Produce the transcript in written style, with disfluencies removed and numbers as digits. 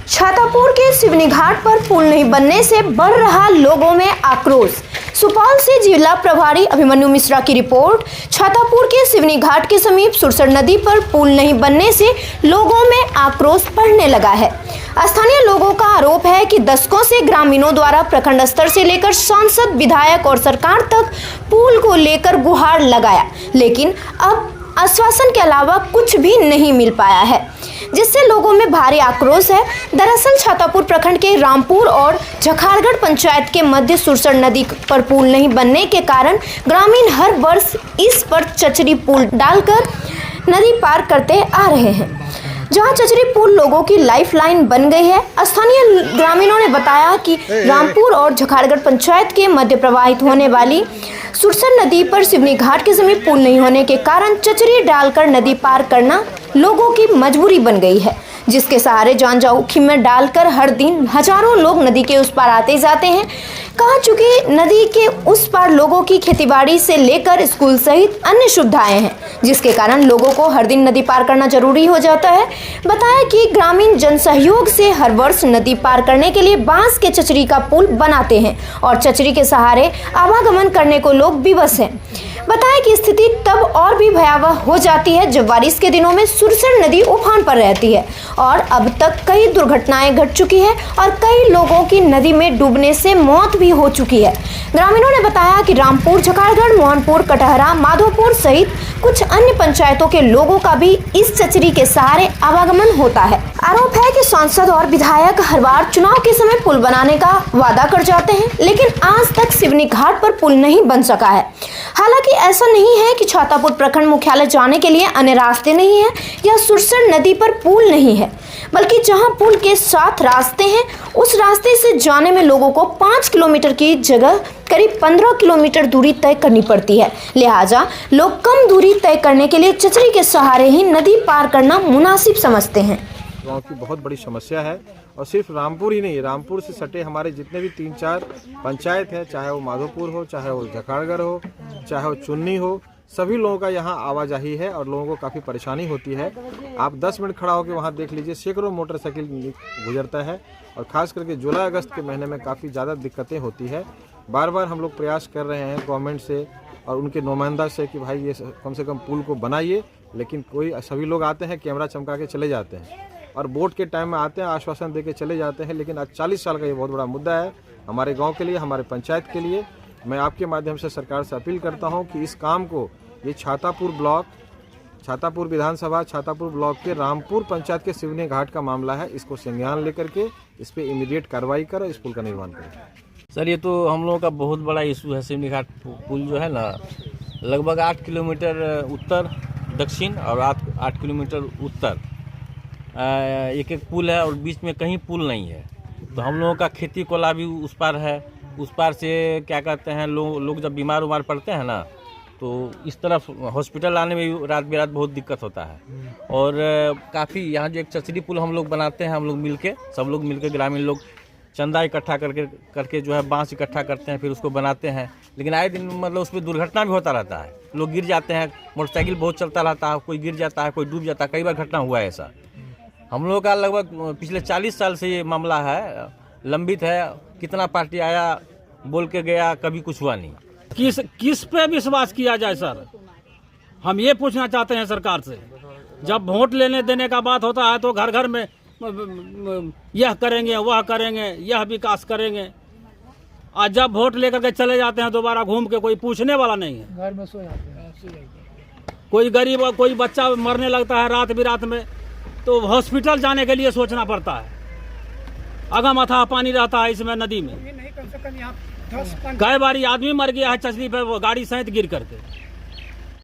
छातापुर के सिवनी घाट पर पुल नहीं बनने से बढ़ रहा लोगों में आक्रोश। सुपौल से जिला प्रभारी अभिमन्यु मिश्रा की रिपोर्ट। छातापुर के सिवनी घाट के समीप सुरसर नदी पर पुल नहीं बनने से लोगों में आक्रोश बढ़ने लगा है। स्थानीय लोगों का आरोप है कि दशकों से ग्रामीणों द्वारा प्रखंड स्तर से लेकर सांसद, विधायक और सरकार तक पुल को लेकर गुहार लगाया, लेकिन अब आश्वासन के अलावा कुछ भी नहीं मिल पाया है, जिससे लोगों में भारी आक्रोश है। दरअसल छातापुर प्रखंड के रामपुर और झखाड़गढ़ पंचायत के मध्य सुरसर नदी पर पुल नहीं बनने के कारण ग्रामीण हर वर्ष इस पर चचरी पुल डालकर नदी पार करते आ रहे हैं। जहां चचरी पुल लोगों की लाइफलाइन बन गई है। स्थानीय ग्रामीणों ने बताया कि रामपुर और झखाड़गढ़ पंचायत के मध्य प्रवाहित होने वाली सुरसर नदी पर सिवनी घाट के समीप पुल नहीं होने के कारण चचरी डालकर नदी पार करना लोगों की मजबूरी बन गई है, जिसके सहारे जान जोखिम में डालकर हर दिन हजारों लोग नदी के उस पार आते जाते हैं। कहा चूंकि नदी के उस पार लोगों की खेतीबाड़ी से लेकर स्कूल सहित अन्य सुविधाएं हैं, जिसके कारण लोगों को हर दिन नदी पार करना जरूरी हो जाता है। बताया कि ग्रामीण जन सहयोग से हर वर्ष नदी पार करने के लिए बांस के चचरी का पुल बनाते हैं और चचरी के सहारे आवागमन करने को लोग विवश हैं। बताया कि स्थिति तब और भी भयावह हो जाती है जब बारिश के दिनों में सुरसर नदी उफान पर रहती है और अब तक कई दुर्घटनाएं घट चुकी है और कई लोगों की नदी में डूबने से मौत भी हो चुकी है। ग्रामीणों ने बताया कि रामपुर, झखाड़गढ़, मोहनपुर, कटहरा, माधोपुर सहित कुछ अन्य पंचायतों के लोगों का भी इस चचरी के सहारे आवागमन होता है। आरोप है कि सांसद और विधायक हर बार चुनाव के समय पुल बनाने का वादा कर जाते हैं, लेकिन आज तक सिवनी घाट पर पुल नहीं बन सका है। हालांकि ऐसा नहीं है कि छातापुर प्रखंड मुख्यालय जाने के लिए अन्य रास्ते नहीं है या सुरसर नदी पर पुल नहीं है, बल्कि जहां पुल के साथ रास्ते हैं उस रास्ते से जाने में लोगों को 5 किलोमीटर की जगह करीब 15 किलोमीटर दूरी तय करनी पड़ती है। लिहाजा लोग कम दूरी तय करने के लिए चचरी के सहारे ही नदी पार करना मुनासिब समझते हैं। गाँव की बहुत बड़ी समस्या है और सिर्फ रामपुर ही नहीं, रामपुर से सटे हमारे जितने भी 3-4 पंचायत हैं, चाहे वो माधोपुर हो, चाहे वो झखाड़गढ़ हो, चाहे वो चुन्नी हो, सभी लोगों का यहाँ आवाजाही है और लोगों को काफ़ी परेशानी होती है। आप 10 मिनट खड़ा होकर वहाँ देख लीजिए, सैकड़ों मोटरसाइकिल गुजरता है और ख़ास करके जुलाई अगस्त के महीने में काफ़ी ज़्यादा दिक्कतें होती है। बार बार हम लोग प्रयास कर रहे हैं गवर्नमेंट से और उनके नुमाइंदा से कि भाई ये कम से कम पुल को बनाइए, लेकिन सभी लोग आते हैं, कैमरा चमका के चले जाते हैं और वोट के टाइम में आते हैं, आश्वासन दे के चले जाते हैं। लेकिन आज 40 साल का ये बहुत बड़ा मुद्दा है हमारे गांव के लिए, हमारे पंचायत के लिए। मैं आपके माध्यम से सरकार से अपील करता हूं कि इस काम को, ये छातापुर ब्लॉक, छातापुर विधानसभा, छातापुर ब्लॉक के रामपुर पंचायत के सिवनी घाट का मामला है, इसको संज्ञान लेकर के इस पर इमीडिएट कार्रवाई करें, इस पुल का निर्माण करें। सर, ये तो हम लोगों का बहुत बड़ा इशू है। सिवनी घाट पुल जो है ना, लगभग 8 किलोमीटर उत्तर दक्षिण और 8 किलोमीटर उत्तर एक एक पुल है और बीच में कहीं पुल नहीं है। तो हम लोगों का खेती कोला भी उस पार है। उस पार से क्या कहते हैं, लोग जब बीमार उमार पड़ते हैं ना, तो इस तरफ हॉस्पिटल आने में भी रात बेरात बहुत दिक्कत होता है। और काफ़ी यहाँ जो एक चचरी पुल हम लोग बनाते हैं, हम लोग मिलके, सब लोग मिलके, ग्रामीण लोग चंदा इकट्ठा करके जो है बांस इकट्ठा करते हैं, फिर उसको बनाते हैं। लेकिन आए दिन मतलब उसमें दुर्घटना भी होता रहता है, लोग गिर जाते हैं, मोटरसाइकिल बहुत चलता रहता है, कोई गिर जाता है, कोई डूब जाता है, कई बार घटना हुआ है ऐसा। हम लोगों का लगभग पिछले 40 साल से ये मामला है, लंबित है। कितना पार्टी आया, बोल के गया, कभी कुछ हुआ नहीं। किस पे विश्वास किया जाए सर? हम ये पूछना चाहते हैं सरकार से। जब वोट लेने देने का बात होता है तो घर घर में यह करेंगे, वह करेंगे, यह विकास करेंगे। आज जब वोट लेकर के चले जाते हैं दोबारा घूम के, कोई पूछने वाला नहीं है। घर में सो जाते हैं। कोई गरीब, कोई बच्चा मरने लगता है रात बिरात में, तो हॉस्पिटल जाने के लिए सोचना पड़ता है। अगम अथाह पानी रहता है इसमें नदी में। कई बारी आदमी मर गया है चचरी पे, वो गाड़ी सहित गिर करके।